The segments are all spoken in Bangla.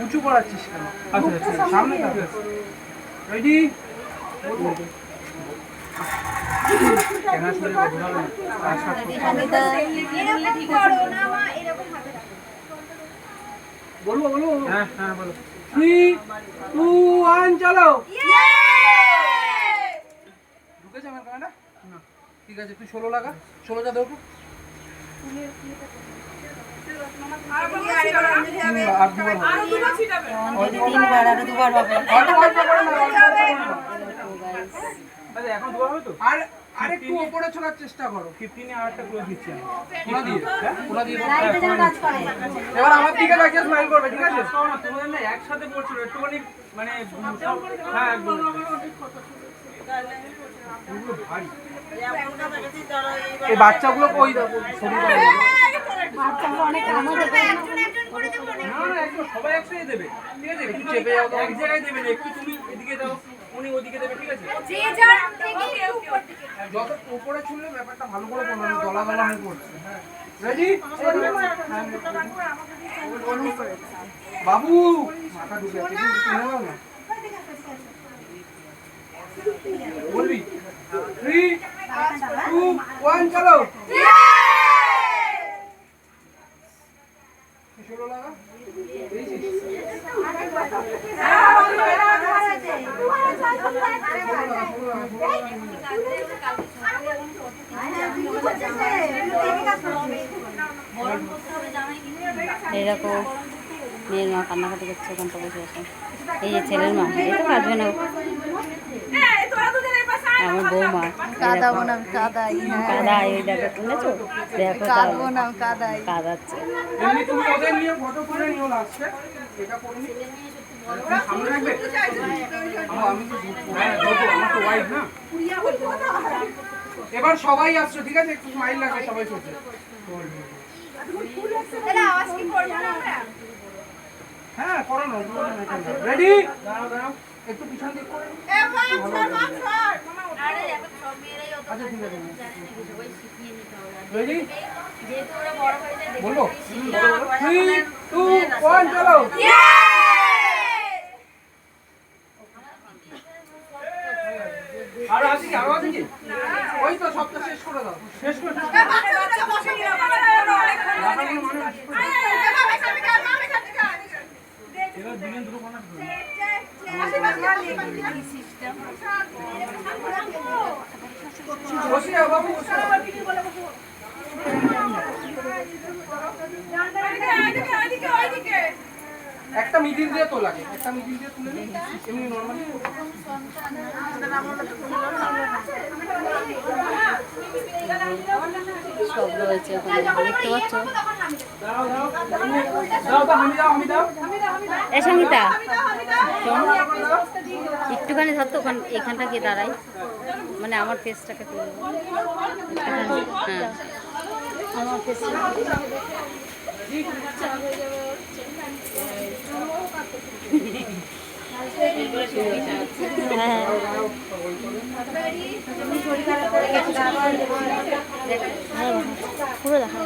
উঁচু করাচ্ছিস কেন? আচ্ছা আচ্ছা সামনে রেডি বলবো বলবো হ্যাঁ হ্যাঁ বলো 3 2 1 চলো ঢুকেছে আমার ক্যামেরা না ঠিক আছে তুই 16 লাগা 16টা দেখো আরেকটু উপরে ছোড়ার চেষ্টা করো 15 আরেকটা ক্লোজ দিচ্ছি আমি কোনা দিয়ে হ্যাঁ কোনা দিয়ে এবার আমার দিকে তাকিয়ে স্মাইল করবে ঠিক আছে না তোমাদের না একসাথে পড়ছিল একটুখানি মানে হ্যাঁ একদম ভারী এই বাচ্চাগুলো কই দেখো ছবি করে বাচ্চাগুলো অনেক আমাদের না না একদম সবাই একসাথে দেবে ঠিক আছে একটু চেপে যাও এক জায়গায় দেবে না একটু তুমি এদিকে দাও উনি ওদিকে দেবে ঠিক আছে যে যার থেকে উপর দিকে যত উপরে ছুঁলে ব্যাপারটা ভালো করে বলুন দলা দলা হয়ে পড়ছে হ্যাঁ রেডি বাবু মাথা ঢুকে আছে কিন্তু শুনে নাও না বলবি 3 2 1 চলো ষোলো লাগা এইরকম মেয়ের মা কান্নাকাটি করছে ওখানটা বসে আছে এই যে ছেলের মা এই তো কাঁদবে না আমার বৌমা কাঁদাবো না আমি কাঁদাই কাদাই ওই দেখো শুনেছো দেখো কাঁদবো না আমি কাঁদাই কাঁদাচ্ছে এমনি তুমি ওদের নিয়ে ফটো করে নিও লাস্টে এটা করে নি সামনে রাখবে আমি তো হ্যাঁ দেখো আমার তো ওয়াইফ না এবার সবাই আসছো ঠিক আছে একটু স্মাইল রাখবে সবাই চলছে আওয়াজ কি করবো না আমরা হ্যাঁ করো না রেডি দাঁড়াও দাঁড়াও একটু পিছন দিক করে এ মাছ আরে এখন সব মেয়েরাই অত আচ্ছা ঠিক আছে সবাই শিখিয়ে নিতে হবে রেডি যেহেতু ওরা বড় হয়ে যায় বলবো 3 2 1 চলো আরো আছে কি আরো আছে কি ওই তো সবটা শেষ করে দাও শেষ করে দাও বাচ্চা বসে গেল এবার দিনের দুটো কোনা বসে যাও বাবু বসে একটা মিডিল দিয়ে তো লাগে একটা মিডিল দিয়ে তুলে নিই এমনি নরমালি সব রয়েছে ওখানে দেখতে পাচ্ছ দাও দাও দাও দাও আমি দাও এ সঙ্গীতা একটুখানি ধরতো ওখান এখানটা গিয়ে দাঁড়াই মানে আমার ফেসটাকে তুলে হ্যাঁ আমার ফেসটা পুরো দেখা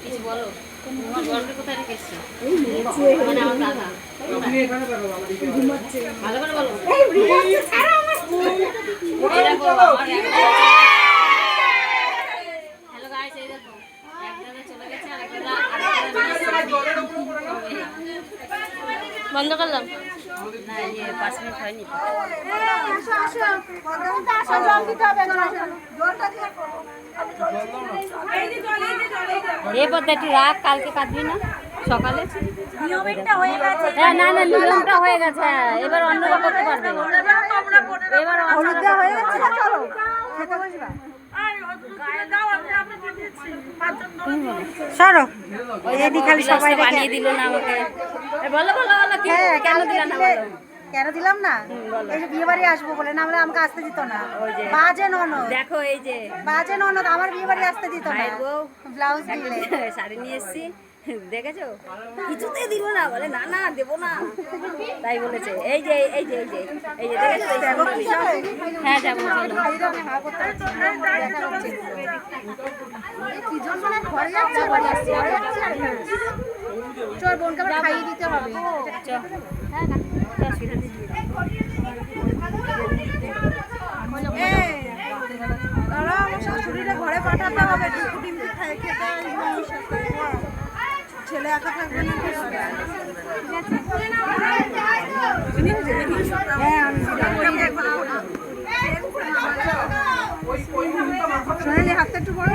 কিছু বলো তোমার ঘরটা কোথায় রেখেছি মানে আমার দাদা ভালো করে বলো হ্যালো গাইস এই দেখো এক দাদা চলে গেছে আর এক দাদা বন্ধ করলাম না ইয়ে 5 মিনিট হয়নি এই পদ্ধতি রাখ কালকে কাটবি না সকালে হ্যাঁ না না নিয়মটা হয়ে গেছে হ্যাঁ এবার অন্যরা করতে পারবে এবার হয়ে গেছে চলো খেতে বসবা সরো এদি খালি সবাই বানিয়ে দিল না আমাকে বলো বলো বলো কি কেন দিলা না বলো কেন দিলাম না এই যে বিয়ে বাড়ি আসবো বলে না হলে আমাকে আসতে দিত না বাজে ননদ দেখো এই যে বাজে ননদ আমার বিয়ে বাড়ি আসতে দিত না ব্লাউজ দিলে শাড়ি নিয়ে এসেছি দেখেছো কিছুতেই দিব না, বলে না না দেবো না, তাই বলেছে। এই যে এই যে এই যে এই যে দেখেছো? হ্যাঁ যাবো চলো। চল বোনকে আবার খাইয়ে দিতে হবে। হ্যাঁ না অসুবিধা নেই। শাশুড়িটা ঘরে পাঠাতে হবে, ছেলে একা থাকবে না। সোনালি হাতটা একটু বড়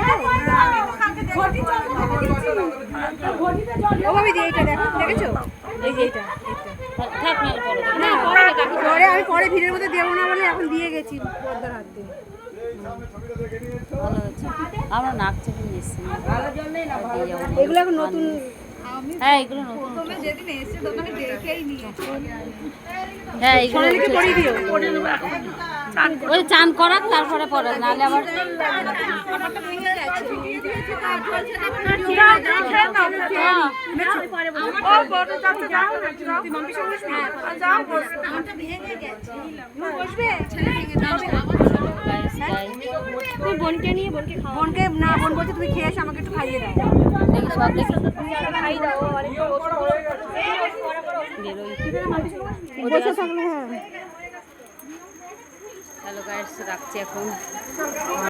ও ভাবি দিয়ে এইটা দেখো, দেখেছো? এই যে এইটা থাক না পরে না পরে আমি পরে ভিড়ের মধ্যে দেবো না বলে এখন দিয়ে গেছি পর্দার হাত দিয়ে। ভালো হচ্ছে। আমরা নাক চেপে নিয়ে এসেছি। এগুলো এখন নতুন। হ্যাঁ এগুলো নতুন। যেদিন এসে দোকানে দেখেই নিয়েছি। হ্যাঁ এগুলো সোনালিকে পরিয়ে দিও। ওই চান করাক তারপরে পরে, নাহলে আবার তুই বোনকে নিয়ে বোনকে খাও। বোনকে না, বোন বলছে তুমি খেয়ে এসে আমাকে একটু খাইয়ে দাও। দেখি সব দেখি খাইয়ে দাও। বসে থাকলে হ্যাঁ। হ্যালো গাইস, রাখছি এখন।